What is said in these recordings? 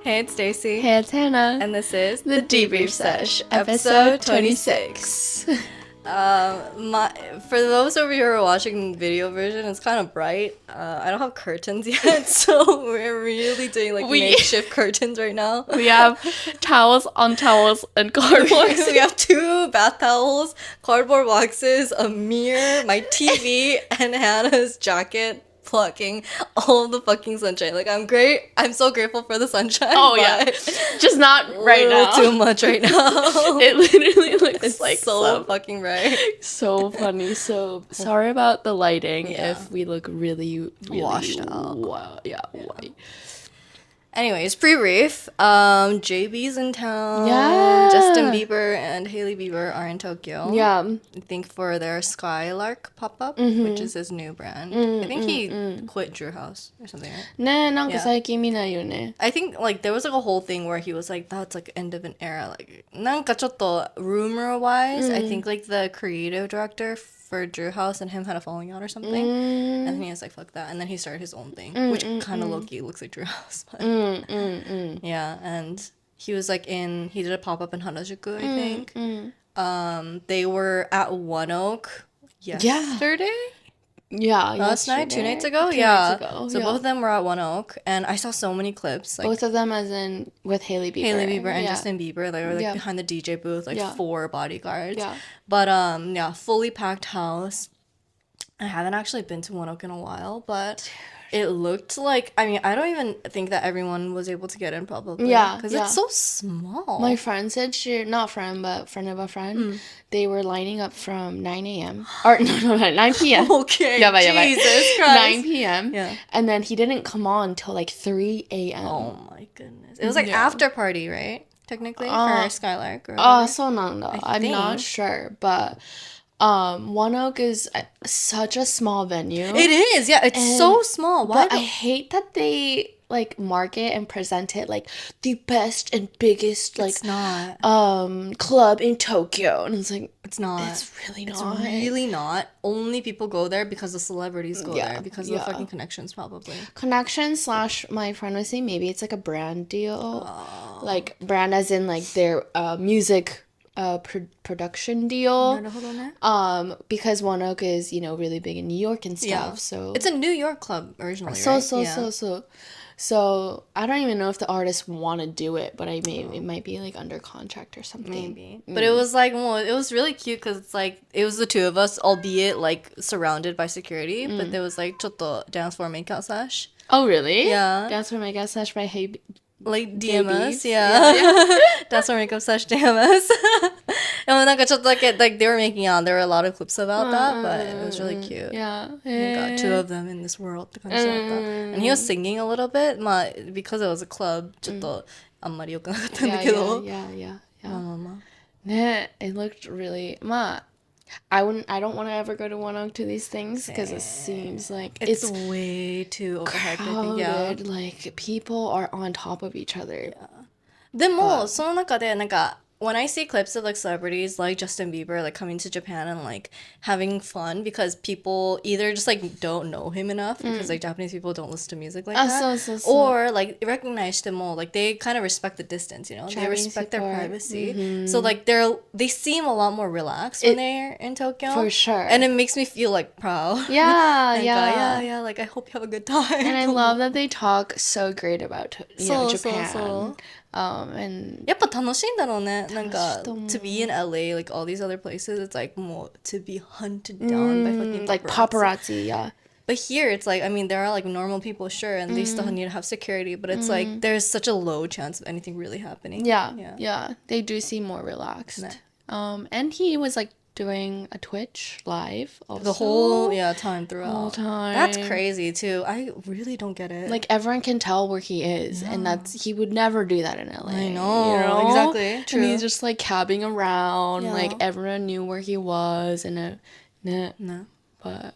Hey, it's Stacy. Hey, it's Hannah. And this is The Debrief Sesh, episode 26. For those of you who are watching the video version, it's kind of bright. I don't have curtains yet, so we're really doing makeshift curtains right now. We have towels on towels and cardboard. We have 2 bath towels, cardboard boxes, a mirror, my TV, and Hannah's jacket blocking all the fucking sunshine. I'm great. I'm so grateful for the sunshine. Oh yeah, just not right now. Too much right now. It literally looks it's like so fucking bright. So funny. So sorry about the lighting if we look really washed out. White. Anyways, pre-brief. JB's in town. Yeah. Justin Bieber and Hailey Bieber are in Tokyo. Yeah. I think for their Skylrk pop-up, which is his new brand. I think he quit Drew House or something, right? ね、なんか最近見ないよね。I think there was a whole thing where he was like, that's end of an era. なんかちょっと rumor-wise, I think the creative director for Drew House and him had a falling out or something. And then he was like, fuck that. And then he started his own thing, which kind of low-key looks like Drew House. But yeah, and he was he did a pop-up in Harajuku, I think. They were at One Oak yesterday? Yeah, last night, 2 nights ago? So both of them were at One Oak, and I saw so many clips. Both of them as in with Hailey Bieber. And Justin Bieber. They were behind the DJ booth, 4 bodyguards. Yeah. But fully packed house. I haven't actually been to One Oak in a while, but it looked like, I don't even think that everyone was able to get in probably. Yeah. Because it's so small. My friend said not friend, but friend of a friend, they were lining up from 9 a.m. Or, no, 9 p.m. Okay. Jesus Christ. 9 p.m. Yeah. And then he didn't come on till 3 a.m. Oh my goodness. It was after party, right? Technically, for Skylrk. So nanda. I'm not sure, but One Oak is such a small venue. It is, yeah. It's so small. Why? But I hate that they market and present it like the best and biggest it's not. Club in Tokyo, and it's like it's not. It's really not. It's really not. Only people go there because the celebrities go there because of the fucking connections, probably. Connections / my friend was saying maybe it's a brand deal, brand as in their music production deal. Because One Oak is really big in New York and stuff. So it's a New York club originally. So I don't even know if the artists want to do it, but it might be under contract or something. Maybe. But it was it was really cute because it's it was the 2 of us, albeit surrounded by security, but there wasちょっと dance floor makeout sesh. Oh really? Yeah. Dance floor makeout sesh by DMS, That's our makeup sesh DMS. And they were making out. There were a lot of clips about that, but it was really cute. Yeah. We got 2 of them in this world. And he was singing a little bit, because it was a club. ちょっとあんまり良くなかったんだけど。Yeah. It looked really I don't want to ever go to One Oak to these things because it seems like it's way too overhyped. I think, people are on top of each other. でもその中でwhen I see clips of celebrities like Justin Bieber coming to Japan and having fun because people either just don't know him enough because Japanese people don't listen to music like that, or recognize them all, they kind of respect the distance, they respect their privacy, so they seem a lot more relaxed when they're in Tokyo, for sure, and it makes me feel proud. Yeah. I hope you have a good time. And I love that they talk so great about Japan. And やっぱ楽しいんだろうね。to be in LA, all these other places, it's more to be hunted down by fucking paparazzi, yeah. But here, it's there are normal people, sure, and they still need to have security, but it's there's such a low chance of anything really happening. Yeah. They do seem more relaxed. And he was doing a Twitch live also. The whole time throughout. Whole time. That's crazy too. I really don't get it. Everyone can tell where he is, and he would never do that in LA. I know. Exactly. True. And he's just cabbing around, everyone knew where he was, and but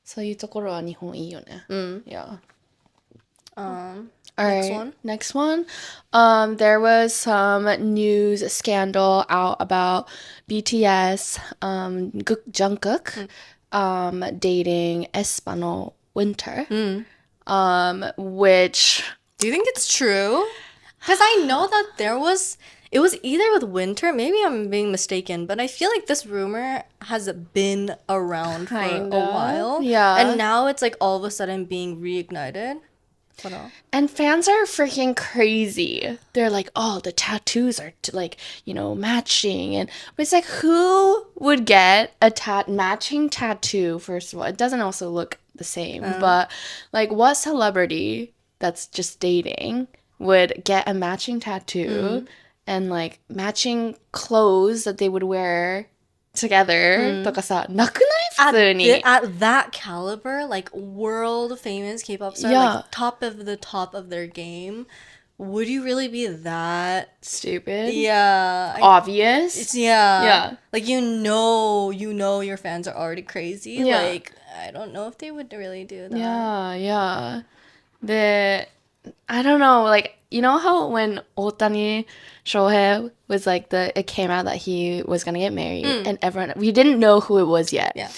そういうところは日本いいよね. Yeah. Next one. There was some news scandal out about BTS, Jungkook, dating aespa no Winter, which Do you think it's true? Because I know that it was either with Winter, maybe I'm being mistaken, but I feel like this rumor has been around for a Kinda. while. Yeah. And now it's like all of a sudden being reignited. And fans are freaking crazy. They're like, oh, the tattoos are like, matching. And but it's like, who would get a matching tattoo? First of all, it doesn't also look the same. But like, what celebrity that's just dating would get a matching tattoo and like matching clothes that they would wear together? とかさ、なくない？普通に。At that caliber, like world famous K-pop star, Yeah. like top of the top of their game, would you really be that Stupid. Yeah. Obvious. Yeah. Like you know your fans are already crazy. Yeah. Like I don't know if they would really do that. Yeah. I don't know, like, you know how when Otani Shohei was like it came out that he was gonna get married and we didn't know who it was yet. Yeah.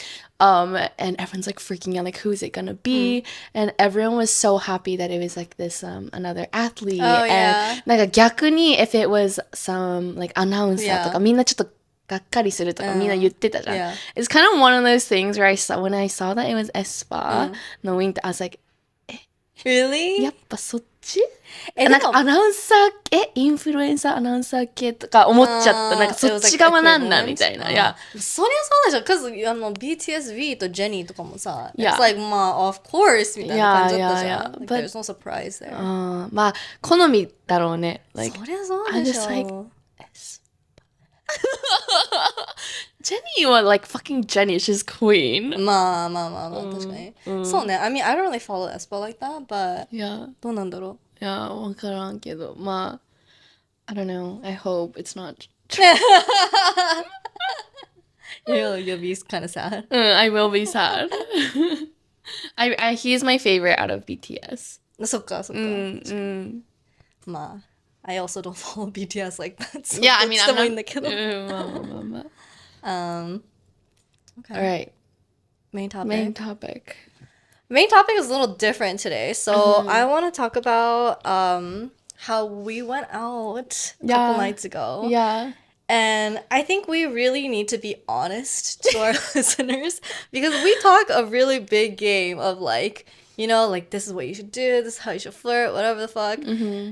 And everyone's like freaking out, like, who is it gonna be? And everyone was so happy that it was like this another athlete. Oh, yeah. And なんか逆に if it was some like announcer とか みんなちょっとがっかりするとかみんな言ってたじゃん。Yeah. It's kind of one of those things where when I saw that it was aespa のウィンター I was like, Really? やっぱそっちえなんかアナウンサーインフルエンサーアナウンサー系とか思っちゃったなんかそっち側なんだみたいな。Yeah. そりゃそうでしょ because BTSV とジェニーとかもさ Yeah. it's like まあ of course みたいな感じだったじゃん Yeah. Like, But- there's no surprise there まあ好みだろうね。Like, そりゃそう I'm でし just like ょ Jenny was like fucking Jenny, she's queen. まあ確かにそうね I mean I don't really follow aespa like that but Yeah. どうなんだろういや、わからんけど、まあ、I don't know. I hope it's not. You'll be kind of sad I will be sad. He's my favorite out of BTS. そっかまあI also don't follow BTS like that so Yeah, I mean, どっちで I'm もいい not. んだけどまあ。Okay Alright, main topic main topic. Main topic is a little different today. So I want to talk about how we went out a couple Yeah. nights ago. Yeah. And I think we really need to be honest to our listeners because we talk a really big game of like, like this is what you should do, this is how you should flirt, whatever the fuck.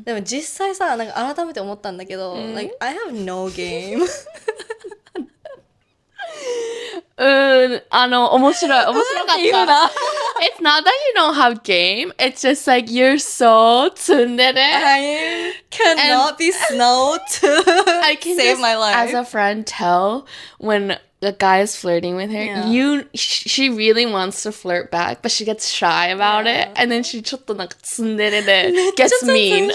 でも実際さ、なんか改めて思ったんだけど、like I have no game. 面白かった。言うな。It's not that you don't have game. It's just like you're so tsundere. I cannot be snow to I can save just, my life. as a friend, tell when the guy is flirting with her. Yeah. She really wants to flirt back, but she gets shy about it, and then she ちょっとなんかtsundereで gets mean.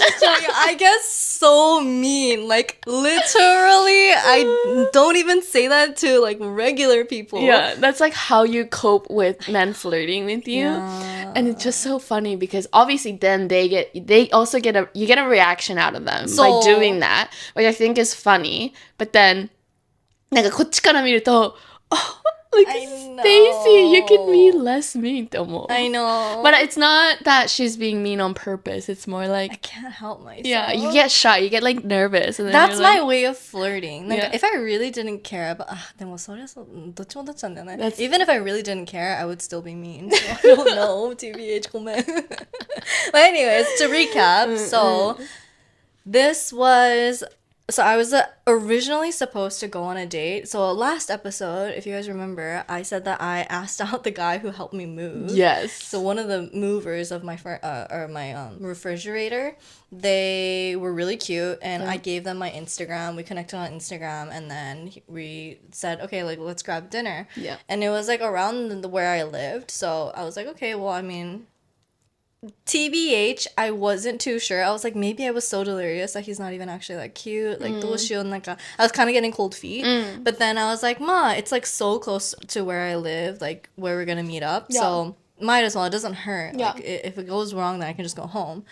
I get so mean. Like literally, I don't even say that to like regular people. Yeah, that's like how you cope with men flirting with you. Yeah. And it's just so funny because obviously then you get a reaction out of them by So- doing that, which I think is funny. But then なんかこっちから見ると oh, like I know. Stacy, you can be less mean って思う I know. But it's not that she's being mean on purpose. It's more I like can't help myself. yeah, you get shy, you get like nervous, and then That's you're like, my way of flirting. Like, Yeah. if I really didn't care about, でもそれはそうどっちもどっちなんだよね That's- Even if I really didn't care, I would still be mean. So I don't know. TBH ごめん But anyways, to recap, so So I was originally supposed to go on a date. So last episode, if you guys remember, I said that I asked out the guy who helped me move. yes. So one of the movers of my refrigerator, they were really cute, and I gave them my Instagram. We connected on Instagram, and then we said, okay, like let's grab dinner. Yeah. And it was like around where I lived, so I was like, okay, well, I mean, TBH, I wasn't too sure. I was like, maybe I was so delirious that he's not even actually like cute. Like, どうしようなんか I was kind of getting cold feet. But then I was like, Ma, it's like so close to where I live, like where we're gonna meet up. Yeah. So might as well. It doesn't hurt. Yeah. Like if it goes wrong, then I can just go home.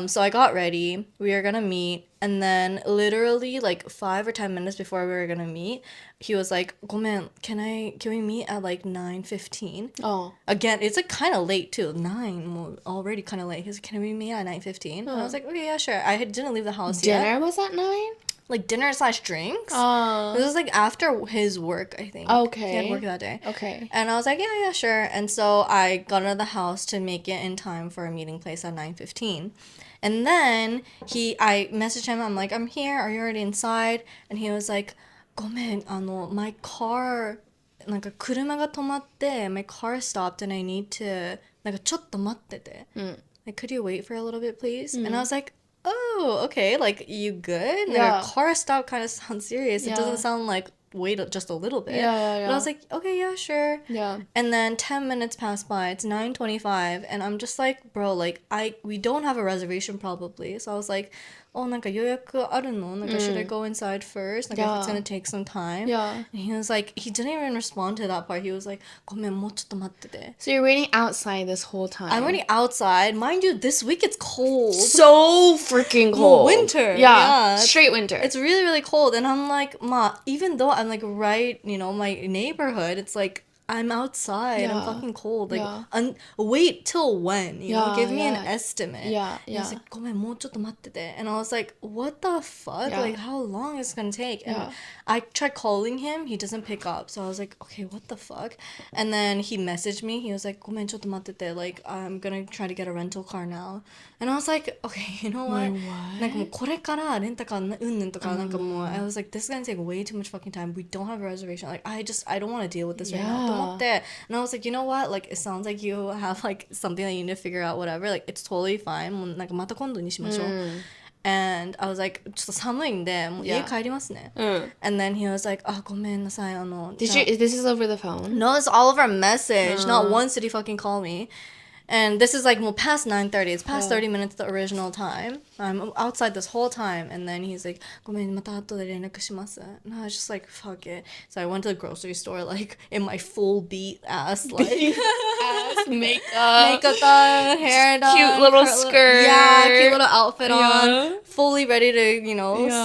So I got ready. We are gonna meet. And then literally like 5 or 10 minutes before we were gonna meet, he was like, "Gomen, can we meet at like 9:15?" Oh. Again, it's like kind of late too. 9, well, already kind of late. He's like, "Can we meet at 9:15?" And I was like, "Okay, yeah, sure." Didn't leave the house yet. Dinner was at 9? Like dinner/drinks. Oh. This was like after his work, I think. Okay. He had work that day. Okay. And I was like, yeah, sure. And so I got out of the house to make it in time for a meeting place at 9:15. And then I messaged him. I'm like, I'm here. Are you already inside? And he was like, ごめん, my car, なんか車が止まって my car stopped and I need to, なんかちょっと待ってて. Like, could you wait for a little bit, please? And I was like, oh, okay, like, you good? Like, Yeah. a car stop kind of sounds serious. It doesn't sound like wait just a little bit. Yeah. But I was like, okay, yeah, sure. Yeah. And then 10 minutes passed by. It's 9:25, and I'm just like, bro, like, we don't have a reservation probably. So I was like, oh, なんか予約あるの? Like, should I go inside first? Like, if it's gonna take some time. Yeah. And he was like, he didn't even respond to that part. He was like, ごめん、もうちょっと待ってて. So you're waiting outside this whole time. I'm waiting outside. Mind you, this week it's cold. So freaking cold. Winter. Yeah. Straight winter. It's really, really cold. And I'm like, Ma, even though I'm like right, my neighborhood, it's like, I'm outside. I'm fucking cold. Like, wait till when? You know, give me an estimate. Yeah. He's like, ごめん、もうちょっと待ってて. And I was like, what the fuck? Like, how long is it gonna take? And I tried calling him. He doesn't pick up. So I was like, okay, what the fuck? And then he messaged me. He was like, ごめん、ちょっと待ってて. Like, I'm gonna try to get a rental car now. And I was like, okay, you know what? なんかもうこれからレンタカーうんぬんとかなんかもう I was like, this is gonna take way too much fucking time. We don't have a reservation. Like, I don't want to deal with this right now. と思って And I was like, you know what? Like, it sounds like you have like something that you need to figure out, whatever. Like, it's totally fine. もうなんかまた今度にしましょう. And I was like, ちょっと寒いんで、もう家帰りますね. And then he was like, あ、ごめんなさい。This is over the phone? No, it's all over message. Not once did he fucking call me. And this is like, well, past 9:30. It's past 30 minutes the original time. I'm outside this whole time. And then he's like, ごめん、また後で連絡します. And I was just like, fuck it. So I went to the grocery store, like, in my full beat ass, like, ass makeup. Makeup done, hair done. Cute little skirt. Yeah, cute little outfit on. Fully ready to,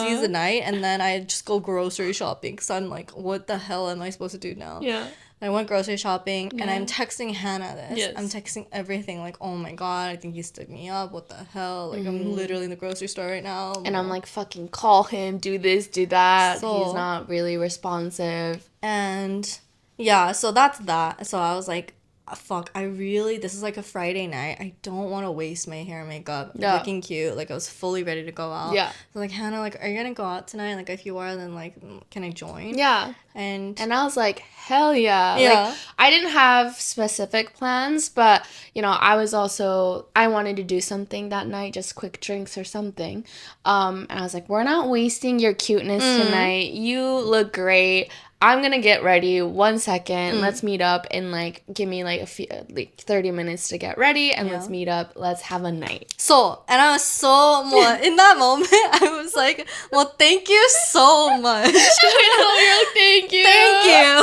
seize the night. And then I just go grocery shopping. Because I'm like, what the hell am I supposed to do now? Yeah. I went grocery shopping and I'm texting Hannah this. Yes. I'm texting everything like, oh my god, I think he stood me up. What the hell? Like, I'm literally in the grocery store right now. And I'm like, fucking call him, do this, do that. So, he's not really responsive. And yeah, so that's that. So I was like, fuck, this is like a Friday night. I don't want to waste my hair and makeup. Yeah. Looking cute. Like, I was fully ready to go out. Yeah. So like, Hannah, like, are you gonna go out tonight? Like, if you are, then like, can I join? Yeah. And I was like, hell yeah. Yeah. Like, I didn't have specific plans, but, I wanted to do something that night, just quick drinks or something. And I was like, we're not wasting your cuteness tonight. You look great. I'm gonna get ready. 1 second. Let's meet up and like give me like 30 minutes to get ready and let's meet up. Let's have a night. So, and I was so in that moment, I was like, well, thank you so much. You're like, thank you. Thank you.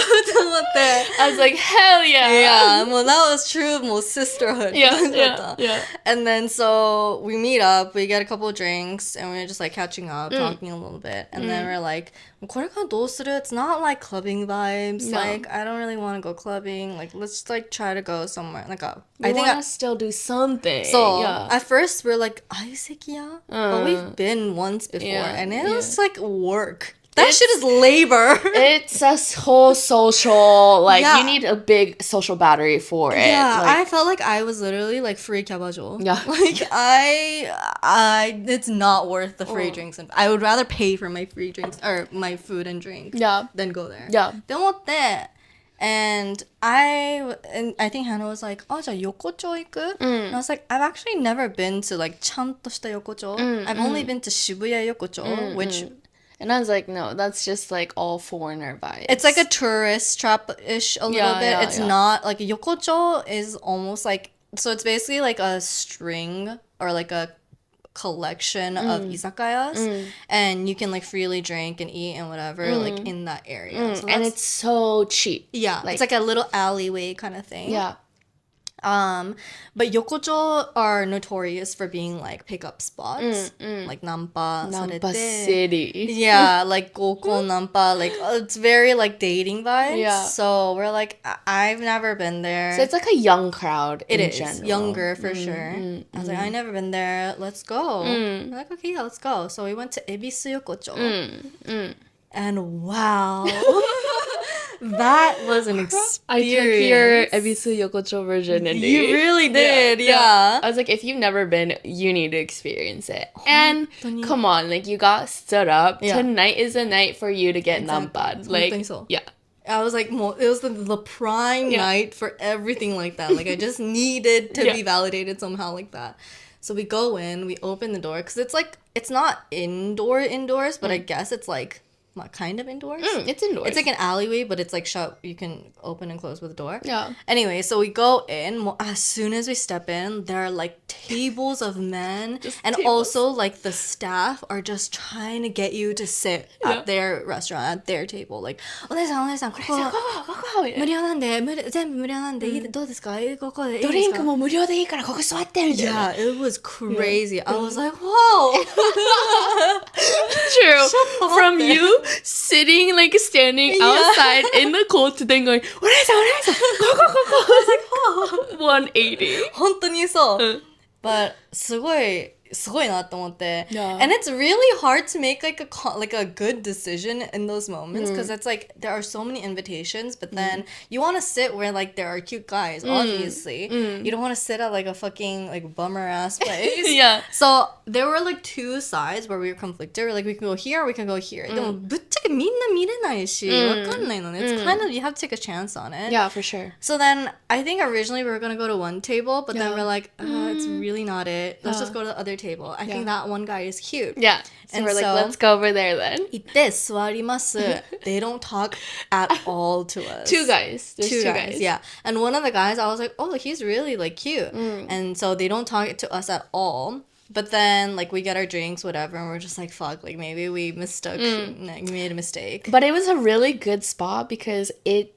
I was like, hell yeah. Yeah, well, that was true sisterhood. Yeah. And then so we meet up, we get a couple of drinks, and we're just like catching up, talking a little bit. And then we're like, これからどうする? It's not like clubbing vibes. No. Like, I don't really want to go clubbing. Like, let's like try to go somewhere. Like, I think I still do something. So at first we're like, 相席屋? But we've been once before, and it was like work. That shit is labor. It's a whole social, you need a big social battery for it. Yeah, I felt like I was literally like free cabajo. Yeah. Like it's not worth the free drinks. And I would rather pay for my free drinks or my food and drink than go there. Yeah. Don't want that. And I think Hannah was like, oh, じゃあ横丁行く? And I was like, I've actually never been to like ちゃんとした横丁. I've only been to Shibuya Yokocho, which... And I was like, no, that's just like all foreigner vibes. It's like a tourist trap-ish a little bit. It's not like Yokocho is almost like, so it's basically like a string or like a collection of izakayas, and you can like freely drink and eat and whatever like in that area. So and it's so cheap. Yeah, it's like a little alleyway kind of thing. Yeah. But Yokocho are notorious for being like pickup spots, like nampa, Nampa sarete. City. Yeah, like goko nampa, like it's very like dating vibes. Yeah. So we're like, I've never been there. So it's like a young crowd It in is general. younger for sure. I was like, I've never been there. Let's go. We're like, okay, yeah, let's go. So we went to Ebisu Yokocho. And wow, that was an experience. I took your Ebisu Yokocho virginity. You really did, yeah. I was like, if you've never been, you need to experience it. And come on, like you got stood up. Yeah. Tonight is a night for you to get nampad. Like, 本当にそう。 yeah. I was like, it was the prime night for everything like that. Like I just needed to be validated somehow like that. So we go in, we open the door because it's like it's not indoors, but I guess it's like kind of indoors. It's indoors. It's like an alleyway, but it's like shut. You can open and close with a door. Yeah. Anyway, so we go in. As soon as we step in, there are like tables of men, and also like the staff are just trying to get you to sit at their restaurant, at their table. Like, お姉さん、ここ無料なんで、全部無料なんで、どうですか？ここでいいですか？ドリンクも無料でいいからここ座ってみたいな。Yeah, it was crazy. I was like, whoa. True. From you sitting, like, standing outside in the cold to then going, お姉さん、お姉さん、ここ。180. 本当にそう。But すごいなと思って。Yeah. And it's really hard to make like a good decision in those moments because it's like there are so many invitations, but then you want to sit where like there are cute guys, obviously. You don't want to sit at like a fucking like bummer ass place. Yeah. So there were like two sides where we were conflicted. We're like, we can go here or we can go here. でもぶっちゃけみんな見れないし、わかんないのね。It's kind of, you have to take a chance on it. Yeah, for sure. So then I think originally we were going to go to one table, but then we're like, it's really not it. Let's just go to the other table. I think that one guy is cute. Yeah. So And we're like, so- let's go over there then. 行って座ります. They don't talk at all to us. Two guys. There's two guys. Yeah. And one of the guys, I was like, oh, he's really like cute. And so they don't talk to us at all. But then like we get our drinks, whatever, and we're just like, fuck, like maybe we mistook, like, we made a mistake. But it was a really good spot because it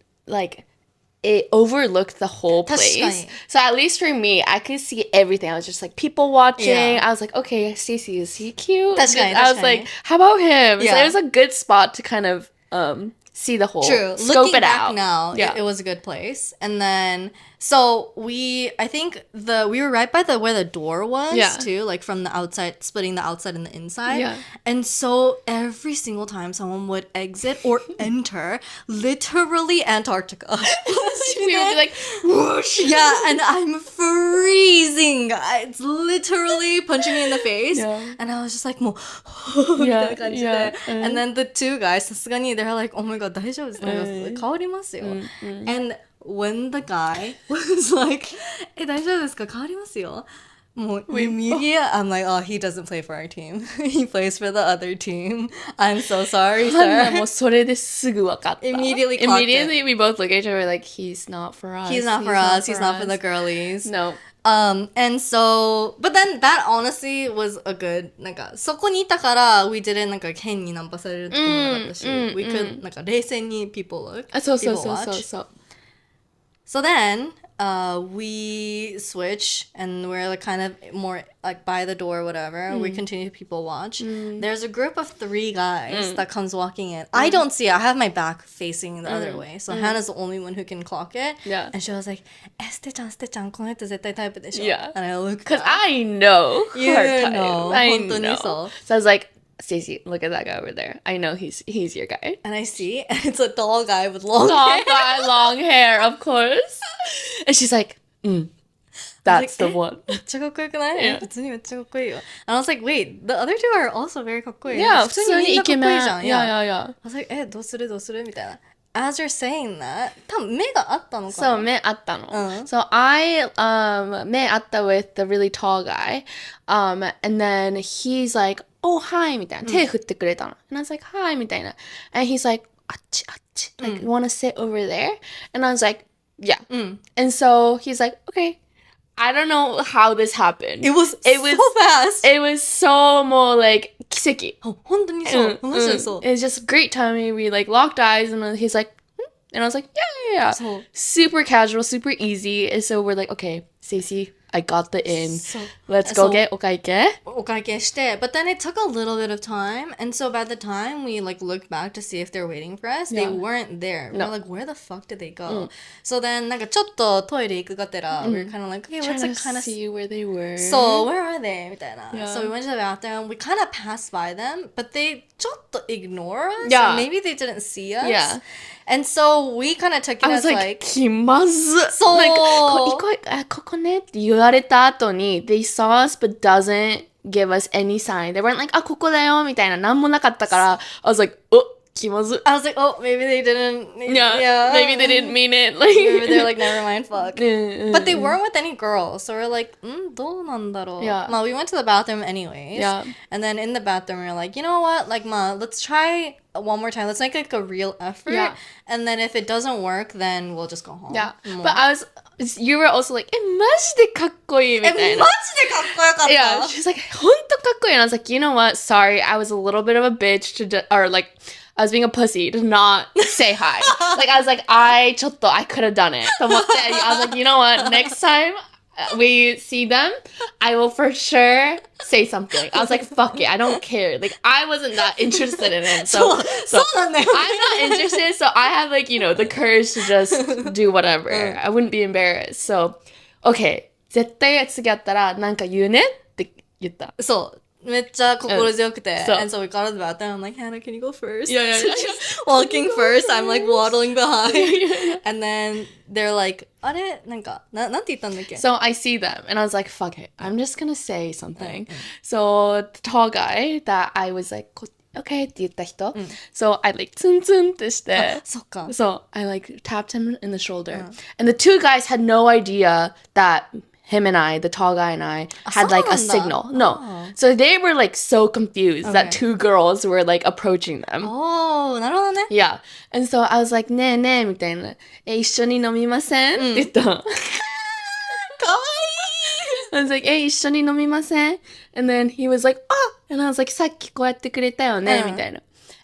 overlooked the whole place. 確かに。 So at least for me, I could see everything. I was just like people watching. Yeah. I was like, okay, Stacy, is he cute? 確かに、 I was 確かに。 like, how about him? So Yeah. it was a good spot to kind of see the whole, True. scope Looking it back out. now, Yeah. it was a good place. And then, so I think we were right by where the door was too, like from the outside, splitting the outside and the inside. Yeah. And so every single time someone would exit or enter, literally Antarctica. We would be like, whoosh. Yeah, and I'm freezing. It's literally punching me in the face. Yeah. And I was just like, もう Yeah, みたいな感じで yeah. And then the two guys, さすがに they're like, oh my god, 大丈夫ですか？変わりますよ。And when the guy was like, 大丈夫ですか？変わりますよ。もう immediately, I'm like, oh, he doesn't play for our team. He plays for the other team. I'm so sorry, も sir. うそれですぐ分かった。 Immediately clocked it. Immediately we both look at each other like, he's not for us. He's not for us. He's not for the girlies. No. And so, but then that honestly was a good, なんか、そこにいたから、we didn't なんか変にナンパされるとかもなかったし、we could なんか冷静に people look, あ、そうそう people そうそう watch. そう。 So then, we switch and we're like kind of more like by the door or whatever. We continue to people watch. There's a group of 3 guys that comes walking in. I don't see it. I have my back facing the other way. So Hannah's the only one who can clock it. Yeah. And she was like, ステちゃん、この人絶対タイプでしょ。 Yeah. And I looked Because up. I know You her type. know. I 本当に know. そう。 So I was like, Stacy, look at that guy over there. I know he's your guy. And I see, and it's a tall guy with long Tall hair. guy, long hair, of course. And she's like, that's the one. めっちゃかっこよくない？ Yeah. 普通にめっちゃかっこいいよ。And I was like, wait, the other two are also very かっこいい。 Yeah, 普通にみんなかっこいいじゃん。 yeah, yeah. I was like, どうするみたいな。As you're saying that, 多分目があったのかな。So, 目あったの. So I 目あった with the really tall guy. And then he's like, oh, hi, みたいな。手振ってくれたの. And I was like, hi, みたいな. And he's like, あっち。Like, you want to sit over there? And I was like, yeah. And so he's like, okay. I don't know how this happened. It was so fast. It was so more like 奇跡. 本当にそう。マジでそう。 It's just great timing. We like locked eyes and then he's like, And I was like, yeah. So- super casual, super easy. And so we're like, okay, Stacy, I got the in. So- Let's go so- get okaike. お会計して but then it took a little bit of time, and so by the time we like looked back to see if they're waiting for us, they Yeah. weren't there. No. We're like, where the fuck did they go? So then なんかちょっとトイレ行くがてら we were kind of like, okay, Trying let's to like kind of see where they were. so where are they みたいな Yeah. so we went to the bathroom, we kind of passed by them, but they ちょっと ignore us. Yeah. And maybe they didn't see us. Yeah. And so we kind of took it I was as like, 気まず。そう Like, ここねって言われた後に they saw us but doesn't give us any sign. They weren't like, ここだよみたいななんもなかったから I was like, 気まず。 I was like, oh, maybe they didn't. Yeah, maybe they didn't mean it. Like, Maybe they're like, never mind, fuck. But But they weren't with any girls, so we're like, どうなんだろう? Yeah. We went to the bathroom anyways. Yeah. And then in the bathroom, we were like, you know what? Like, let's try one more time. Let's make like a real effort. Yeah. And then if it doesn't work, then we'll just go home. Yeah. But you were also like, マジでかっこいいみたいな。マジでかっこよかった。 Yeah, she's like, ほんとかっこいい. And I was like, you know what? Sorry, I was a little bit of a bitch or like, I was being a pussy to not say hi. Like, I was like, I could have done it. と思って I was like, you know what? Next time we see them, I will for sure say something. I was like, fuck it. I don't care. Like, I wasn't that interested in it. So I'm not interested. So I have like, the courage to just do whatever. I wouldn't be embarrassed. So, okay. 絶対次会ったらなんか言うねって言った。そう。めっちゃ心強くて。そう And so we got out of the bathroom. I'm like, Hannah, can you go first? Yeah. So she's walking first. I'm like waddling behind. And then they're like, あれなんか、なんて言ったんだっけ? So I see them and I was like, fuck it. I'm just gonna say something. So the tall guy that I was like, okay って言った人. So I like ツンツンってして. そっか. So I like tapped him in the shoulder. And the two guys had no idea that him and I, the tall guy and I, had like a signal. No. So they were like so confused that two girls were like approaching them. おー、なるほどね。 Yeah. And so I was like, ねえねえみたいな。一緒に飲みませんって言った。かわいい I was like, 一緒に飲みません And then he was like, And I was like, さっきこうやってくれたよねみたいな。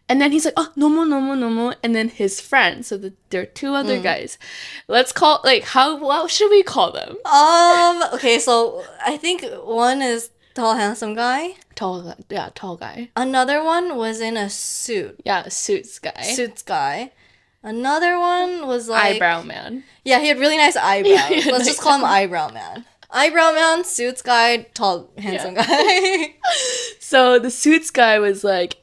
And then he's like,飲もう。And then his friend, so there are two other guys. Let's call, like, what should we call them? Okay, so I think one is tall, handsome guy. Tall guy. Another one was in a suit. Yeah, suits guy. Another one was like... Eyebrow Man. Yeah, he had really nice eyebrows. Yeah, Let's just call him Eyebrow Man. Eyebrow Man, suits guy, tall, handsome guy. So the suits guy was like,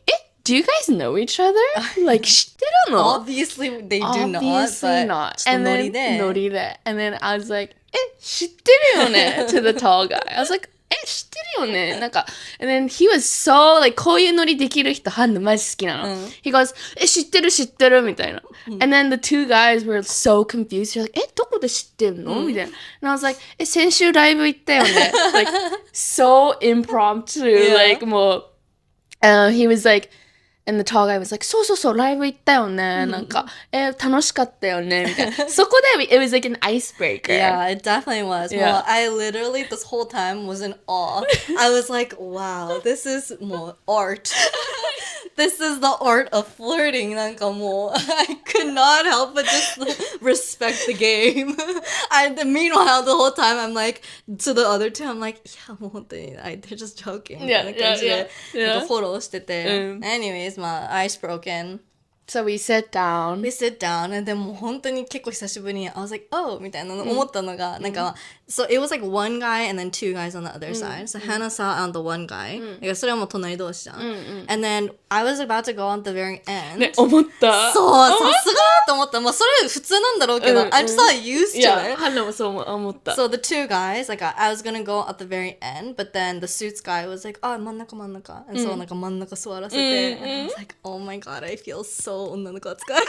do you guys know each other? Like, 知ってるの? Obviously, they do not. Obviously But not. ちょっと And ノ then リで。ノリで. And then I was like, 知ってるよね to the tall guy. I was like, 知ってるよねなんか And then he was so, like, こういうノリできる人、ハンヌマジ好きなの。He goes, 知ってるみたいな。And then the two guys were so confused. They're like, どこで知ってんのみたいな。And I was like, 先週ライブ行ったよね Like, so impromptu. Like, もう、he was like, And the tall guy was like, そう、ライブ行ったよね。なんか、楽しかったよね。みたいな。そこで、it was like an icebreaker. Yeah, it definitely was. Yeah. Well, I literally, this whole time, was in awe. I was like, wow, this is more art. This is the art of flirting. なんかもう I could not help but just respect the game. Meanwhile, the whole time, I'm like, to the other two, I'm like, いや、もう本当に、they're just joking. みたいな感じで、なんかフォローしてて。Anyways, ice broken. So we sit down. We sit down, and then もう本当に結構久しぶりに I was like, oh みたいな思ったのが、なんか so it was like one guy and then two guys on the other side. So Hannah saw on the one guy. なんかそれはもう隣同士じゃん。And then I was about to go on the very end. ね、思った。そう、さすがと思った。まあそれ普通なんだろうけど、I'm just not used to Yeah, it. ハンナもそう思った。So the two guys, like I was gonna go at the very end, but then the suits guy was like, 真ん中。And so なんか真ん中座らせて、and I was like, oh my god, I feel so 女の子扱い。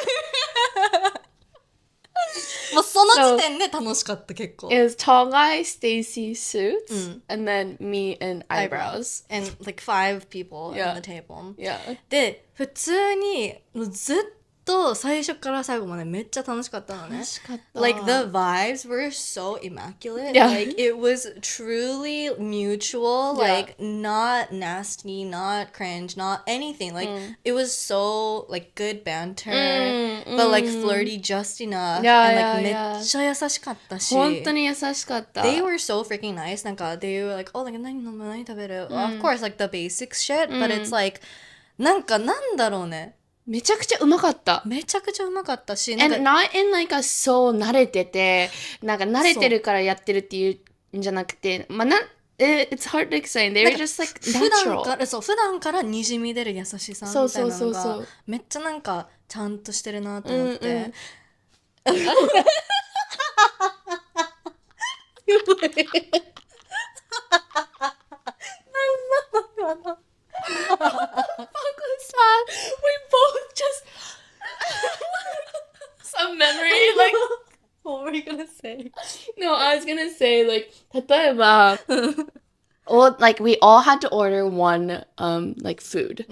もうその時点で楽しかった結構。It was tall guy, Stacy suits, and then me and eyebrows. And like 5 people Yeah. on the table. Yeah. で、普通にずっと最初から最後までめっちゃ楽しかったのね。楽しかった。Like the vibes were so immaculate. Yeah. Like it was truly mutual. Yeah. Like not nasty, not cringe, not anything. Like it was so like good banter, but like flirty just enough. Yeah, and yeah, like yeah. めっちゃ優しかったし。本当に優しかった。They were so freaking nice. なんか they were like, oh, like 何飲む何食べる、of course like the basic shit, but it's like なんだろうね。めちゃくちゃうまかった。めちゃくちゃうまかったし、なんか And not in like a so 慣れてて、なんか慣れてるからやってるっていうんじゃなくて、まあit's hard to explain. They were just like natural. 普段からにじみ出る優しさみたいなのがめっちゃなんかちゃんとしてるなと思って。We both just some memory like what were you gonna say? No, I was gonna say like 例えばlike we all had to order one like food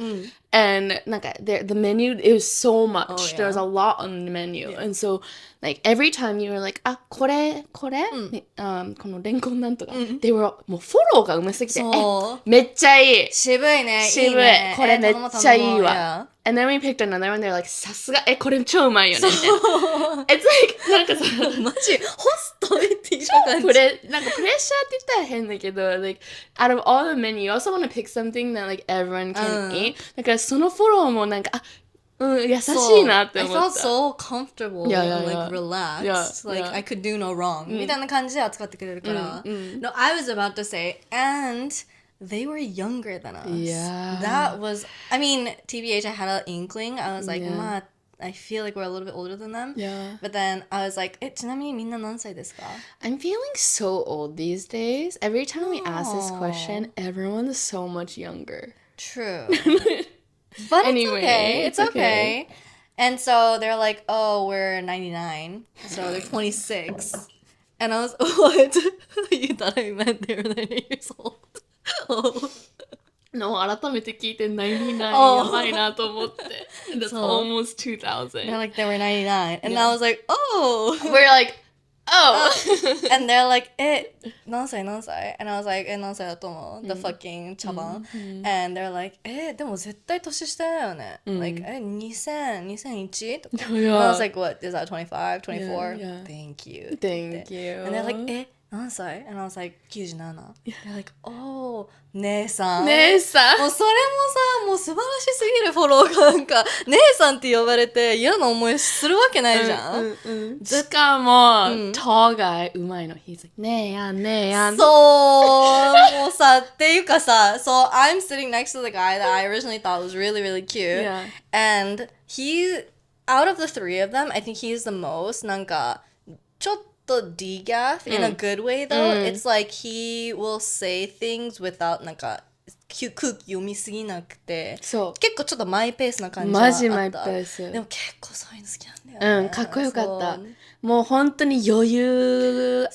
and なんか the menu it was so much. There was a lot on the menu and so like every time you were like あこれ、このレンコンなんとか、they were もうフォローがうますぎてめっちゃいい渋いね渋いこれめっちゃいいわAnd then we picked another one. They're like, さすが、これ超うまいよね。It's like, なんかさ、マジ、ホストでって言った感じ。なんかプレッシャーって言ったら変だけど、like, out of all the menu, you also want to pick something that like everyone can eat. だからそのフォローもなんか、優しいなって思った。I felt so comfortable, like relaxed, like I could do no wrong. みたいな感じで扱ってくれるから。No, I was about to say, and...They were younger than us. Yeah. That was, I mean, TBH, I had an inkling. I was like, I feel like we're a little bit older than them. Yeah. But then I was like, ちなみにみんな何歳ですか? I'm feeling so old these days. Every time we ask this question, everyone's so much younger. True. But anyway, it's okay. And so they're like, oh, we're 99. So they're 26. And I was, what? You thought I meant they were 90 years old. No, 改めて聞いて99やばいなと思って。That's almost 2000. They're like, they were 99. And I was like, oh. We're like, oh. And they're like, 何歳 And I was like, 何歳だと思う The fucking 茶番 And they're like, でも絶対年下だよね Like, 2001? And I was like, what, is that 25, 24? Yeah. Thank you. Thank you. And they're like, 何歳 And I was like, 97. They're like, oh, 姉さんもうそれもさ、もう素晴らしすぎるフォローがなんか、姉さんって呼ばれて嫌な思いするわけないじゃん。しかも、tall guy うまいの。He's like, ねえやん、ねえやん。そう、もうさ、っていうかさ、So I'm sitting next to the guy that I originally thought was really, really cute. Yeah. And he, out of the three of them, I think he's the most, なんか、ちょっとdegaff in a good way though. It's like he will say things without なんか空気読みすぎなくて結構ちょっとマイペースな感じがあった。マジマイペース。でも結構そういうの好きなんだよね。かっこよかった。もう本当に余裕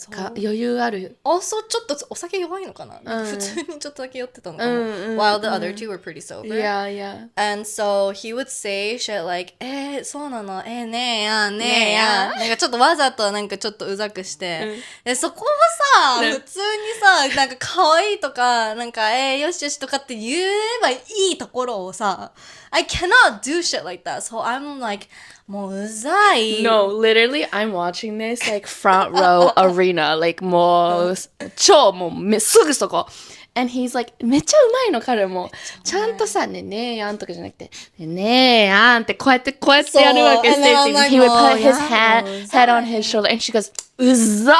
ある。Also ちょっとお酒弱いのかな、普通にちょっとだけ酔ってたのかも。While the other two were pretty sober. Yeah, yeah. And so he would say shit like, そうなのねえやん、ねえやん。なんかちょっとわざとなんかちょっとうざくして。で、そこをさ、普通にさ、なんか可愛いとか、なんかよしよしとかって言えばいいところをさ、I cannot do shit like that. So I'm like, もううざい。No, literally, I'm watching this like front row arena. Like もう超もうすぐそこ。And he's like, めっちゃうまいの彼も。ちゃんとさ、ねえやんとかじゃなくて、ねえやんってこうやってやるわけ。Stacy. He would put his head on his shoulder and she goes, うざっ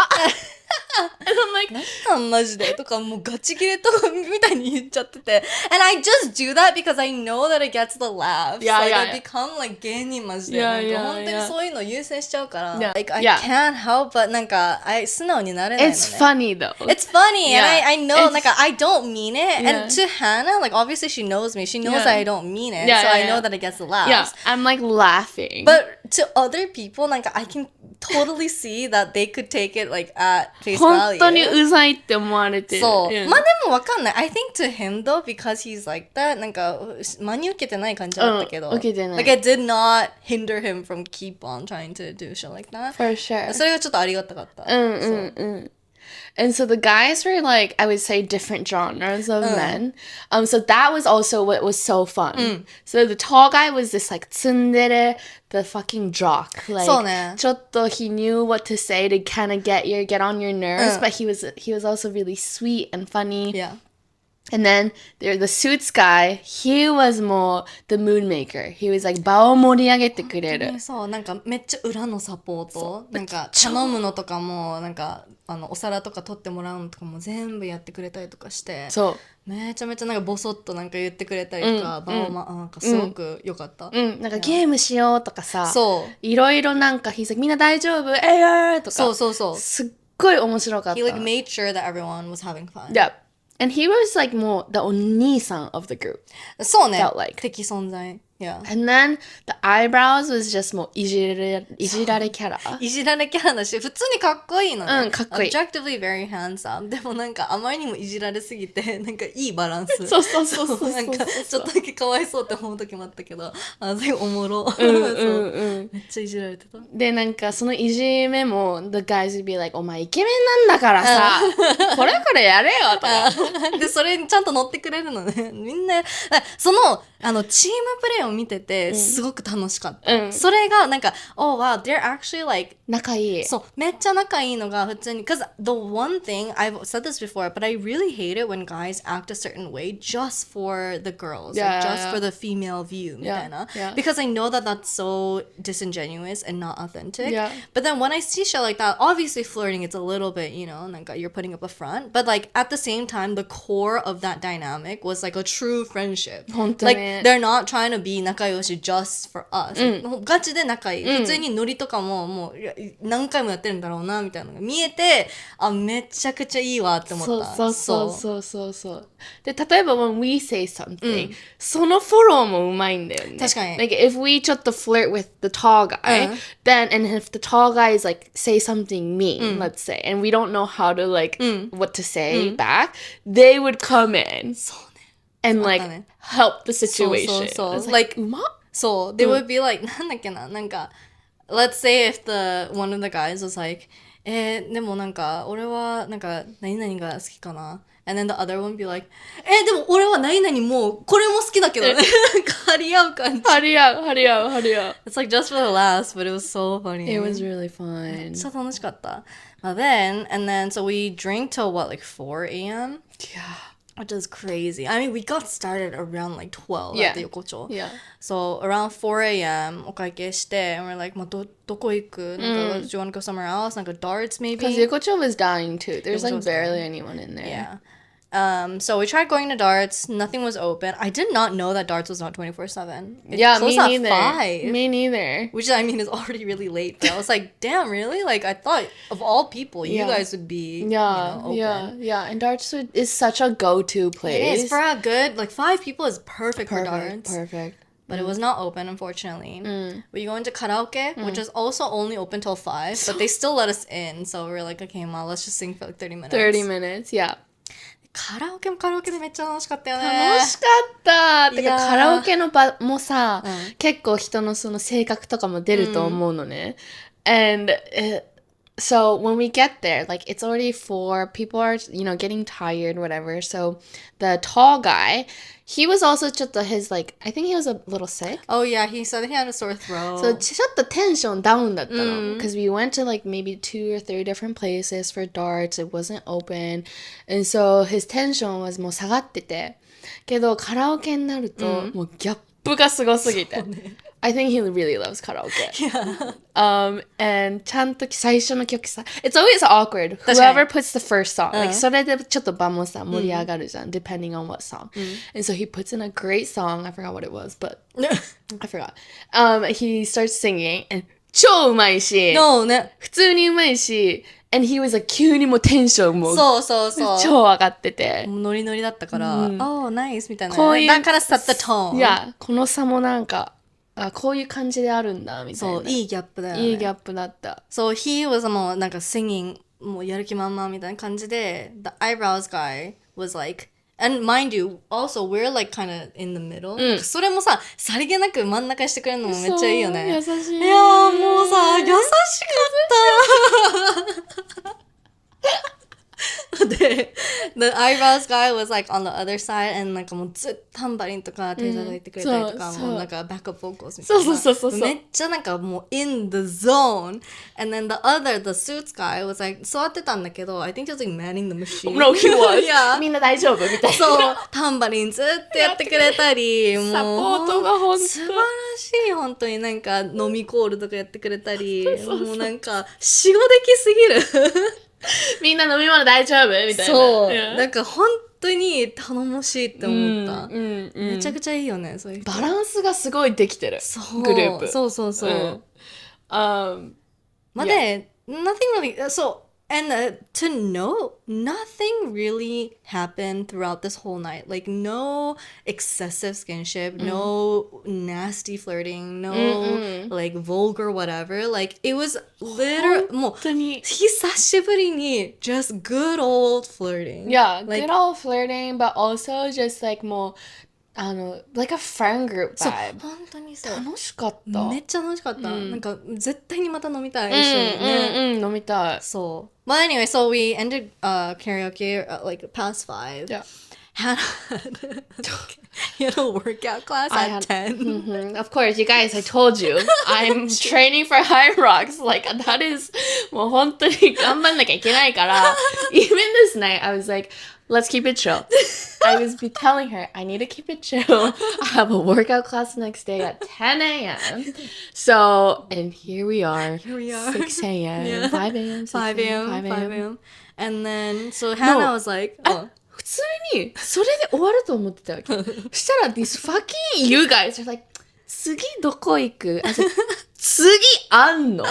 And I'm like, なんマジでとかもうガチ切れとかみたいに言っちゃってて And I just do that because I know that it gets the laughs. Like I become like 芸人マジでなんか本当にそういうの優先しちゃうから Like I can't help but なんか素直になれないのね It's funny though. It's funny and I know なんか I don't mean it And to Hannah like obviously she knows me. She knows that I don't mean it So I know that it gets the laughs. Yeah, I'm like laughing. But to other people, なんか I can totally see that they could take it like at face 本当に value. うざいって思われてる。そう。うんまあでもわかんない。I think to him though, because he's like that, なんか真に受けてない感じだったけど。受けてない。Like it did not hinder him from keep on trying to do shit like that. For sure. それがちょっとありがたかった。And so the guys were like, I would say different genres of men. So that was also what was so fun. So the tall guy was this like tsundere, the fucking jock. Like, そうね。ちょっと he knew what to say to kind of get on your nerves, but he was also really sweet and funny. Yeah. And then there the suits guy, he was more the mood maker. He was like 場を盛り上げてくれる。そう、なんかめっちゃ裏のサポート。なんか頼むのとかも、なんかお皿とか取ってもらうのとかも全部やってくれたりとかして。そう。めちゃめちゃなんかボソッとなんか言ってくれたりとか、場をなんかすごく良かった。なんかゲームしようとかさ、そう。いろいろなんか、he's like みんな大丈夫とか。そうそうそう。すっごい面白かった。He like made sure that everyone was having fun. Yep. And he was like more the お兄さん of the group. そうね。Felt like. 敵存在。Yeah. And then the eyebrows was just もういじられキャラ。いじられキャラだし、普通にかっこいいのね。かっこいい。Objectively very handsome. でもなんかあまりにもいじられすぎて、なんかいいバランス。そうなんかちょっとだけかわいそうって思う時もあったけど、おもろ。めっちゃいじられてた。で、なんかそのいじめも、the guys would be like, お前イケメンなんだからさ、これやれよとか。で、それにちゃんと乗ってくれるのね。みんな、その、チームプレーを見てて、すごく楽しかった。それが、なんか、oh wow, they're actually like, 仲いい。そう、めっちゃ仲いいのが普通に、because the one thing, I've said this before, but I really hate it when guys act a certain way just for the girls, like just for the female view, みたいな。Because I know that that's so disingenuous and not authentic. But then when I see shit like that, obviously flirting, it's a little bit, you know, なんか you're putting up a front, but like at the same time, the core of that dynamic was like a true friendship. 本当に。Like, they're not trying to be 仲良し just for us. ガチで仲いい。普通にノリとかももう何回もやってるんだろうなみたいなのが見えて、めちゃくちゃいいわって思った。そう。で、例えば when we say something、そのフォローもうまいんだよね。確かに。Like if we ちょっと flirt with the tall guy、then and if the tall guy is like say something mean、let's say and we don't know how to like、what to say back, they would come in. そうね。And like help the situation. そう。Like うまっ。そう。They would be like なんだっけな、なんか let's say if one of the guys was like でもなんか俺はなんか何々が好きかな。And then the other one be like でも俺は何々もうこれも好きだけどね。なんか張り合う感じ。張り合う。It's like just for the laughs, but it was so funny. It was really fun. めっちゃ楽しかった。Then, and then, so we drank till what, like 4 a.m.? Yeah.Which is crazy. I mean, we got started around like 12 at the Yokocho. Yeah. So around 4 a.m. お会計して、and we're like, どこ行くなんか、do you want to go somewhere else? なんか darts maybe? Because Yokocho was dying too. There's like barely anyone in there. Yeah. So we tried going to darts. Nothing was open. I did not know that darts was not 24/7. Yeah, me at neither. 5. Me neither. Which I mean is already really late. But I was like, damn, really? Like I thought of all people, you guys would be open. Yeah. And darts is such a go-to place. It is for a good 5 people is perfect for darts. Perfect. But it was not open, unfortunately. We go into karaoke, which is also only open till 5, but they still let us in. So we were like, okay, ma, let's just sing for like 30 minutes. 30 minutes, yeah. カラオケもカラオケでめっちゃ楽しかったよね。楽しかったてかカラオケの場もさ、結構人のその性格とかも出ると思うのね。And so when we get there, like it's already 4, people are, getting tired, whatever. So the tall guy, he was also ちょっと his like, I think he was a little sick. Oh yeah, he said he had a sore throat. So ちょっとテンションダウンだったの。Because we went to like maybe 2 or 3 different places for darts. It wasn't open. And so his tension was もう下がってて。けどカラオケになると、もうギャップがすごすぎて。I think he really loves karaoke. Yeah. And ちゃんと最初の曲さ、it's always awkward. Whoever puts the first song. Like それでちょっと場もさ、盛り上がるじゃん。Depending on what song. And so he puts in a great song. I forgot what it was, but I forgot. He starts singing and 超うまいし、no, ね、普通にうまいし、and he was like 急にもうテンションもそう超上がってて、ノリノリだったから、oh nice みたいな。だから set the tone. Yeah, この差もなんかあ、こういう感じであるんだみたいな。そう、いいギャップだよね。いいギャップだった。So he was もうなんか singing もうやる気満々みたいな感じで the eyebrows guy was like and mind you also we're like kind of in the middle、なんかそれもささりげなく真ん中にしてくれるのもめっちゃいいよね。優しい。いやーもうさ優しかったで the eyebrows guy was like on the other side and なんかもうずっとタンバリンとか手叩いてくれたりとか、もうなんかバックアップボーカルみたいな、そうめっちゃなんかもう in the zone and then the suits guy was like 座ってたんだけど I think he was like manning the machine. No, he was. Yeah. みんな大丈夫みたいな。そうタンバリンずっとやってくれたりもうサポートが本当素晴らしい。本当になんか飲みコールとかやってくれたりもうなんか仕事できすぎるみんな飲み物大丈夫みたいな。そう、Yeah. なんか本当に頼もしいって思った、めちゃくちちゃいいよねそういう人。バランスがすごいできてる。そうグループ。そうそうそう、まあで nothing really so and to know nothing really happened throughout this whole night, like no excessive skinship, no nasty flirting, no like vulgar whatever, like it was literally もう本当に。久しぶりに just good old flirting. Yeah, like, good old flirting, but also just like もうlike a friend group そう vibe. 本当にそう楽しかった。めっちゃ楽しかった、なんか絶対にまた飲みたい一緒にね、飲みたい。そう。But anyway, so we ended karaoke like past 5. Yeah. Hannah had a workout class at 10. Of course, you guys, I told you, I'm training for high rocks. Like, that is, もう本当に頑張んなきゃいけないから、even this night, I was like, let's keep it chill. I was telling her, I need to keep it chill. I have a workout class next day at 10 a.m. So, and here we are. 6 a.m., Yeah. 5 a.m., 5 a.m. 5 a.m. And then, so Hannah was like, oh. 普通にそれで終わると思ってたわけ。そしたら these fucking you guys are like 次どこ行く？次あんの？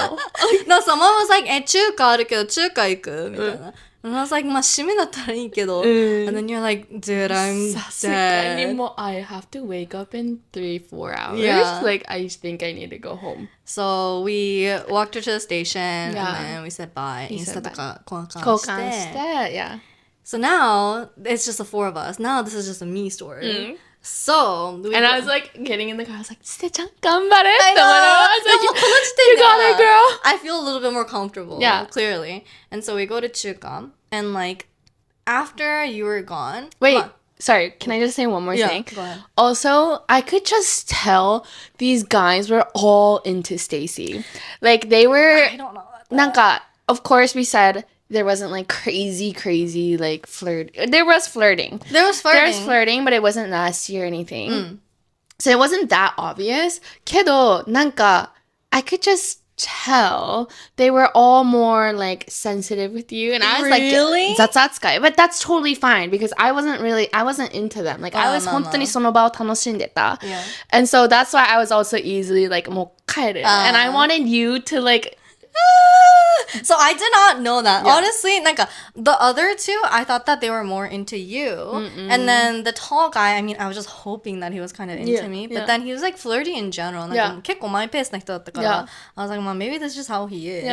No, someone was like, 中華あるけど中華行くみたいな。And I was like, まあ締めだったらいいけど。And then you're like, dude, I'm さすがに dead. もう I have to wake up in 3-4 hours. Yeah. Like, I think I need to go home. So we walked her to the station Yeah. and then we said bye. We インスタ said とか交換交して。換して、yeah. So now it's just the 4 of us. Now this is just a me story. So we And I was like, getting in the car, I was like, ステちゃん頑張れ I って思いながら I know. was like, でもこの時点 you で got it, girl. I feel a little bit more comfortable. Yeah. Clearly. And so we go to Chuka and like after you were gone. Wait, まあ sorry, can I just say one more Yeah, thing? go ahead. Also, I could just tell these guys were all into Stacy. Like, they were, I don't know about that. なんか, of course we said there wasn't like crazy like flirt. There was flirting. There was There flirting. was flirting, but it wasn't nasty or anything. So it wasn't that obvious. けど、なんか, I could just tell they were all more like sensitive with you, and I was Really? like 雑扱い but that's totally fine because I wasn't into them. Like, I was 本当にその場を楽しんでた Yeah. and so that's why I was also easily like もう帰る and I wanted you to like So I did not know that. Honestly, like the other two, I thought that they were more into you. And then the tall guy, I mean, I was just hoping that he was kind of into me. But then he was like flirty in general. なんか結構マイペースな人だったから I was like, well, maybe that's just how he is.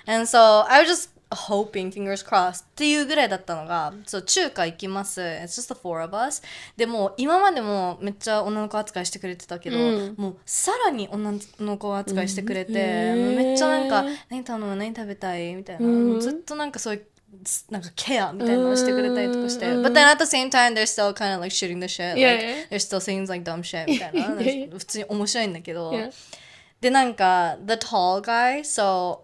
And so I was just hoping, fingers crossed っていうぐらいだったのが、そう中華行きます。It's just the 4 of us. でも今までもめっちゃ女の子扱いしてくれてたけど、もうさらに女の子扱いしてくれて、めっちゃなんか何頼む何食べたいみたいな、もうずっとなんかそういうなんかケアみたいなのをしてくれたりとかして、But then at the same time they're still kind of like shooting the shit, like they're still saying like dumb shit みたいな、普通に面白いんだけど、でなんか the tall guy, so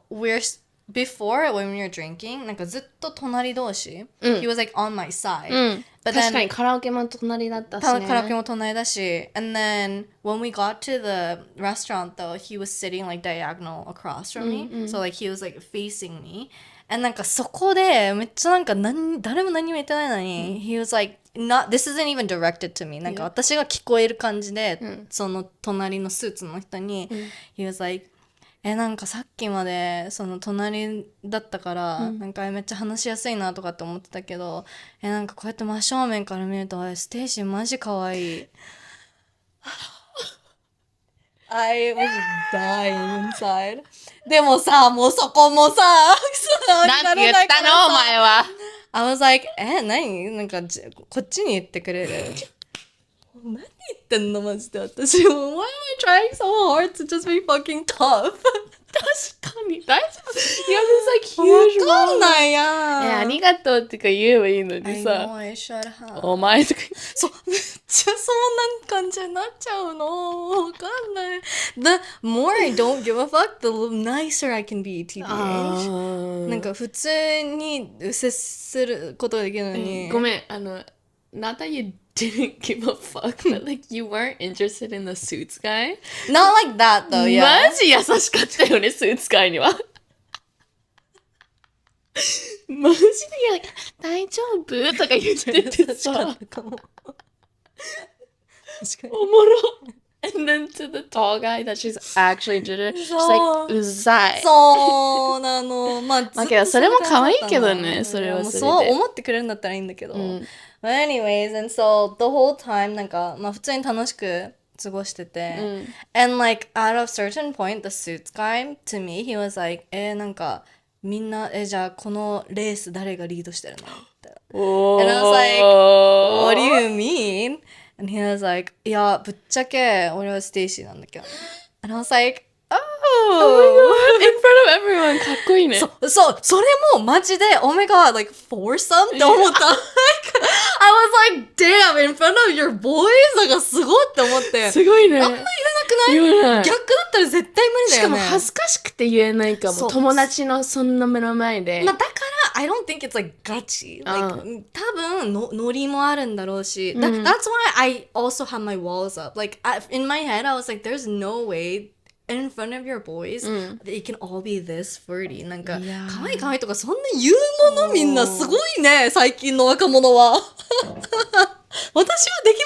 before when we were drinking なんかずっと隣同士、he was like on my side、But 確かにカラオケも隣だったしねカラオケも隣だし and then when we got to the restaurant though he was sitting like diagonal across from me、so like he was like facing me and なんかそこでめっちゃなんか誰も何も言ってないのに、he was like not this isn't even directed to me なんか私が聞こえる感じで、その隣のスーツの人に、he was likeなんかさっきまでその隣だったから、なんかめっちゃ話しやすいなとかって思ってたけど、なんかこうやって真正面から見るとステイシーマジ可愛い I was dying inside. でもさ、もうそこもさ、なんて言ったのお前は。I was like, 何なんかこっちに言ってくれる何言ってんのマジで私。Why am I trying so hard to just be fucking tough? 確かに大丈夫。いや、it's like huge わかんないやん。ありがとうってか言えばいいのに I さ know I should have. お前とかそう、めっちゃそうなん感じになっちゃうの。わかんない。The more I don't give a fuck, the nicer I can be, TBH. なんか普通に接することができるのに。ごめん、not that you didn't give a fuck, but like you weren't interested in the suits guy? Not like that though, yeah. マジ優しかったよね、スーツ界には。マジで大丈夫とか言っててさ、おもろ。And then to the tall guy that she's actually interested, she's like, うざい。そうなの。まあ、ずっとけどそれも可愛いけどね、それはそれで。そう思ってくれるんだったらいいんだけど。But anyways, and so the whole time なんか、まあ普通に楽しく過ごしてて。And like at a certain point, the suits guy, to me, he was like, なんか、みんな、じゃあこのレース誰がリードしてるのって。And I was like, what do you mean? And he was like, いや、ぶっちゃけ俺はステイシーなんだけど。And I was like, oh, in front of everyone かっこいいね。それもマジで、oh my god, like, foursome? って思った。like, I was like, damn, in front of your boys? なんかすごいって思って。すごいね。あんま言えなくない？逆だったら絶対無理だよね。しかも恥ずかしくて言えないかも。友達のそんな目の前で。まあだから、I don't think it's like gachi. Like, 多分ノリもあるんだろうし。That's why I also have my walls up. Like, in my head, I was like, there's no way in front of your boys, they can all be this flirty. なんか、可愛い可愛いとかそんな言うものみんなすごいね、最近の若者は。私はでき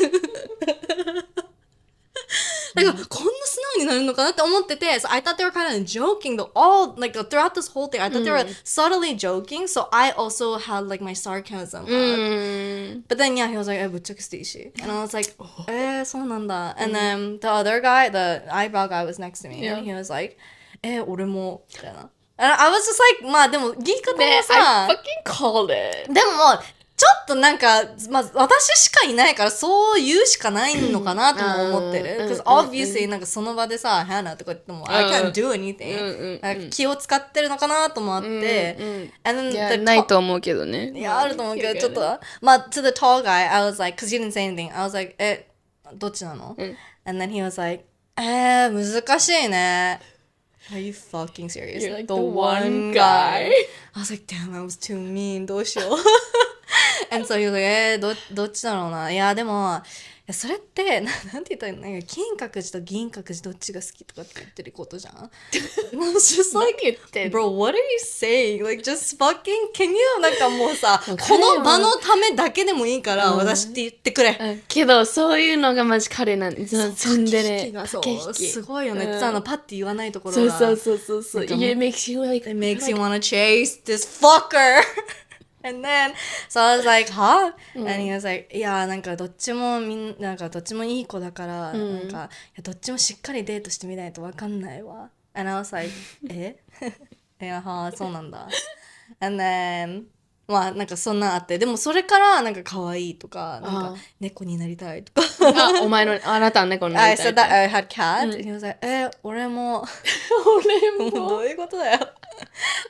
ません。だからこんな素直になるのかなって思ってて、so I thought they were kind of joking, but all like throughout this whole thing, I thought they were subtly joking, so I also had like my sarcasm. But then yeah, he was like, ぶっちゃけステイシー. And I was like, そうなんだ. And then the other guy, the eyebrow guy was next to me, and he was like, 俺もみたいな. And I was just like, まあでも言い方もさ、I fucking called it. でもちょっとなんか、まあ、私しかいないからそう言うしかないのかなとも思ってる。Because obviously なんかその場でさ、Hannah とか言っても、I can't do anything. なんか気を使ってるのかなともあって。いや、ないと思うけどね。いや、あると思うけど、ちょっと、まあ、to the tall guy, I was like, because he didn't say anything. I was like, どっちなの？ And then he was like, 難しいね。Are you fucking serious? You're like the one guy. I was like, damn, I was too mean. どうしよう。And so he was like, どっちだろうな。いや、でも、それって、なんて言ったらいいの？なんか金閣寺と銀閣寺どっちが好きとかって言ってることじゃん。I was just like, bro, what are you saying? Like, just fucking, can you? なんかもうさ、この場のためだけでもいいから、私って言ってくれ。けど、そういうのがマジ彼なんです。ツンデレ。すごいよね。パッて言わないところが。そう。It makes you like, it makes you wanna chase this fucker. And then, so I was like, huh? And he was like, いや、なんかどっちもなんかどっちもいい子だから、なんかどっちもしっかりデートしてみないとわかんないわ。And I was like, いや、そうなんだ。And then, まあなんかそんなんあって、でもそれからなんか可愛いとか、なんか猫になりたいとか。あなたは猫になりたい。I said that I had cat. And he was like, 俺も。どういうことだよ。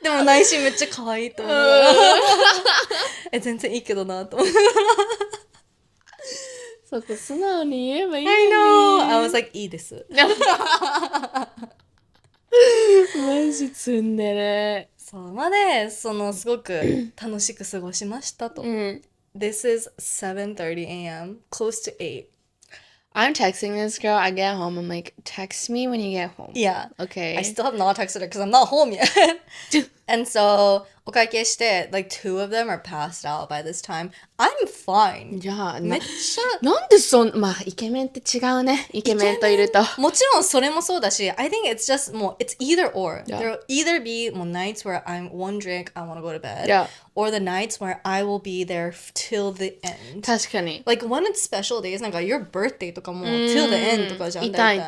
でも内心めっちゃ可愛いと思う。全然いいけどなと思う。そこ素直に言えばいいのに。I know. I was like, いいです。マジツンデレ。そうまですごく楽しく過ごしましたと。This is 7:30 a.m. close to 8. I'm texting this girl. I get home. I'm like, text me when you get home. Yeah. Okay. I still have not texted her because I'm not home yet. And so お会計して、like two of them are passed out by this time. I'm fine. いやめっちゃなんでまあイケメンって違うね。イケメンといると。もちろんそれもそうだし、I think it's just もう it's either or. Yeah. There'll either be もう nights where I'm one drink, I want to go to bed. Yeah. Or the nights where I will be there till the end. 確かに。Like when it's special days, なんか your birthday とかも till the end とかじゃん。いた。だ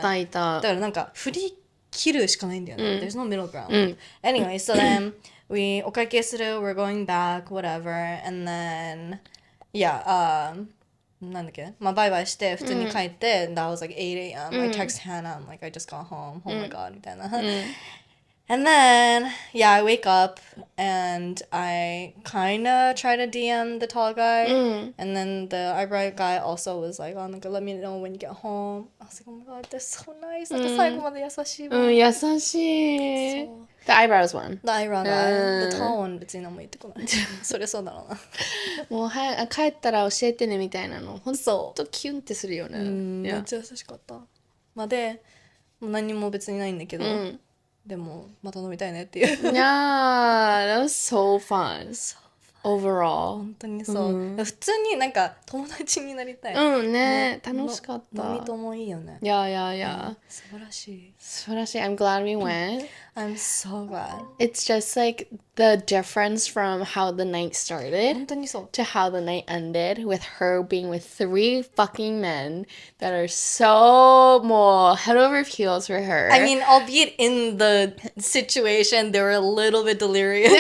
からなんか振り切るしかないんだよね。There's no middle ground. Anyway, so then we お会計する, we're going back, whatever. And then, yeah, なんだっけまあバイバイして普通に帰って、that was like 8 a.m. I text Hannah, I'm like, I just got home. Oh my god, みたいな。And then, yeah, I wake up and I kind of try to DM the tall guy. And then the eyebrow guy also was like, oh, let me know when you get home. I was like, oh my god, they're so nice. なんか最後まで優しいわ。優しい。The eyebrows one. The eyebrow guy. The tall one 別に何も言ってこない。そりゃそうだろうな。もう帰ったら教えてねみたいなの。ほんとキュンってするよね。めっちゃ優しかった。まあで、もう何も別にないんだけど。でもまた飲みたいねっていう。Yeah, that was so fun. Overall. 本当にそう。普通になんか友達になりたい。ね、楽しかった。飲みともいいよね。Yeah. 素晴らしい。素晴らしい。I'm glad we went. I'm so glad. It's just like the difference from how the night started 本当にそう。to how the night ended with her being with 3 fucking men that are so more head over heels for her. I mean, albeit in the situation, they were a little bit delirious.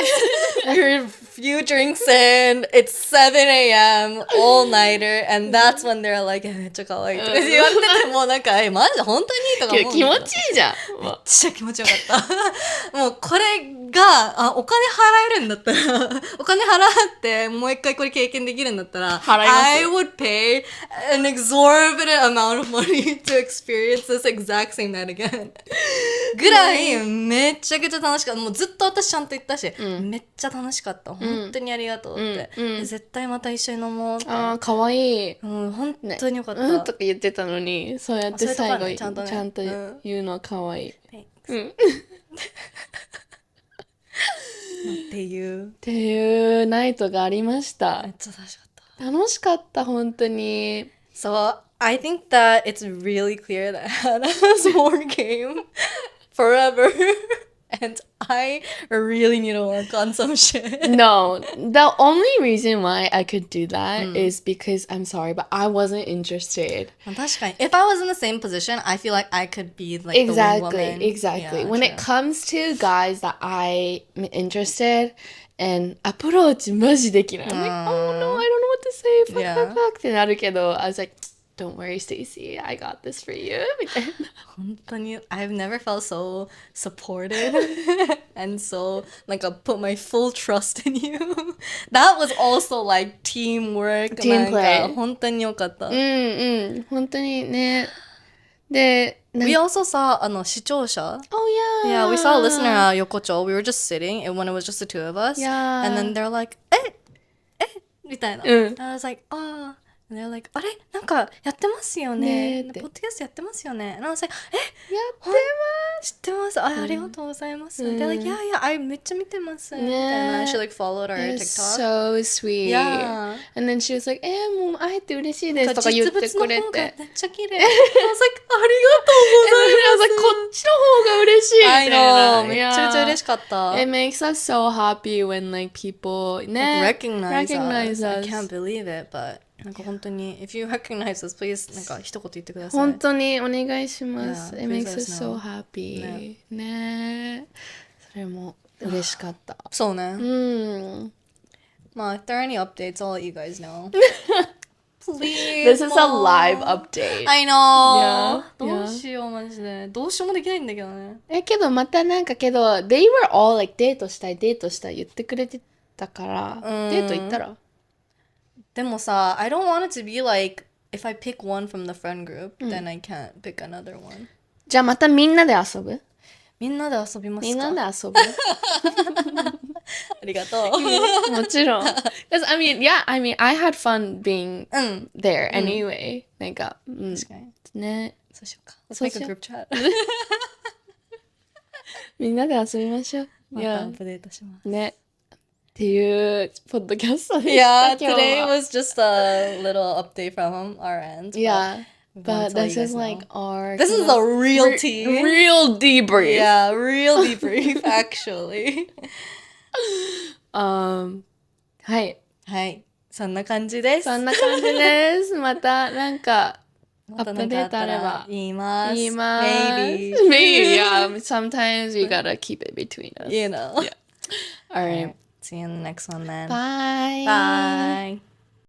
We were a few drinks in, it's 7 a.m. all-nighter, and that's when they're like, めっちゃ可愛いとか言われててもなんか、マジで本当にとか思う。気持ちいいじゃん。めっちゃ気持ちよかった。もうこれが、お金払えるんだったら、お金払ってもう一回これ経験できるんだったら、I would pay an exorbitant amount of money to experience this exact same night again. ぐらいめっちゃくちゃ楽しかった。もうずっと私ちゃんと言ったし、めっちゃ楽しかった。本当にありがとうって。絶対また一緒に飲もうって。ああ、かわいい。本当によかった。とか言ってたのに、そうやって最後ちゃんと言うのはかわいい。っていうナイトがありました。めっちゃ楽しかった。楽しかった、本当に。So, I think that it's really clear that Hannah's more game forever. And I really need to work on some shit. No, the only reason why I could do that is because, I'm sorry, but I wasn't interested. 確かに. If I was in the same position, I feel like I could be like the one woman. Exactly. Yeah, when it comes to guys that I'm interested and approach マジできない。I'm like, oh no, I don't know what to say. Fuck ってなるけど、I was like, don't worry, Stacy, I got this for you. みたいな。本当に I've never felt so supported and so like I put my full trust in you. That was also like teamwork. Team play. 本当に良かった。本当にね。で、We also saw 視聴者. Oh yeah. Yeah, we saw a listener Yokocho. We were just sitting and when it was just the two of us. Yeah. And then they're like, みたいな。And I was like, And they're like, あれなんかやってますよね。ポッドキャストやってますよね。And I was like, やってます。知ってます。ありがとうございます。They're like, yeah, めっちゃ見てます。みたいな。She like followed our TikTok. So sweet. Yeah. And then she was like, もう会えて嬉しいですとか言ってくれて。実物の方がめっちゃ綺麗。I was like, ありがとうございます。I was like, こっちの方が嬉しいみたいな。めちゃめちゃ嬉しかった。It makes us so happy when like people recognize us. I us. can't believe it, but なんか本当に if you recognize us, please なんか一言言ってください。本当にお願いします。Yeah, It makes us so happy. ね。それも嬉しかった。そうね。まあ、if there are any updates, I'll let you guys know. Please. This is a live update. I know. どうしようマジで。どうしようもできないんだけどね。けどまたなんかthey were all like デートしたい言ってくれてたから、デート行ったら。でもさ、I don't want it to be like if I pick one from the friend group, then I can't pick another one. じゃあまたみんなで遊ぶ？みんなで遊びますか？みんなで遊ぶ？ありがとう。もちろん。Because I mean, I had fun being there anyway. なんか、確かに。ね。そうしようか。Let's make a group chat. みんなで遊びましょう。またアップデートします。ね。ていうポッドキャストでし Yeah, た今日 today は was just a little update from our end. But Yeah, we wanna but tell this you is guys like now. our This is a real tea. real debrief. Yeah, real debrief, actually. はい。はい。そんな感じです。そんな感じです。またなんかアップまたなんかあデートったらあれば言います。言います。 Maybe. Maybe, yeah. Sometimes we gotta keep it between us. You know. Yeah. All right. See you in the next one then. Bye. Bye.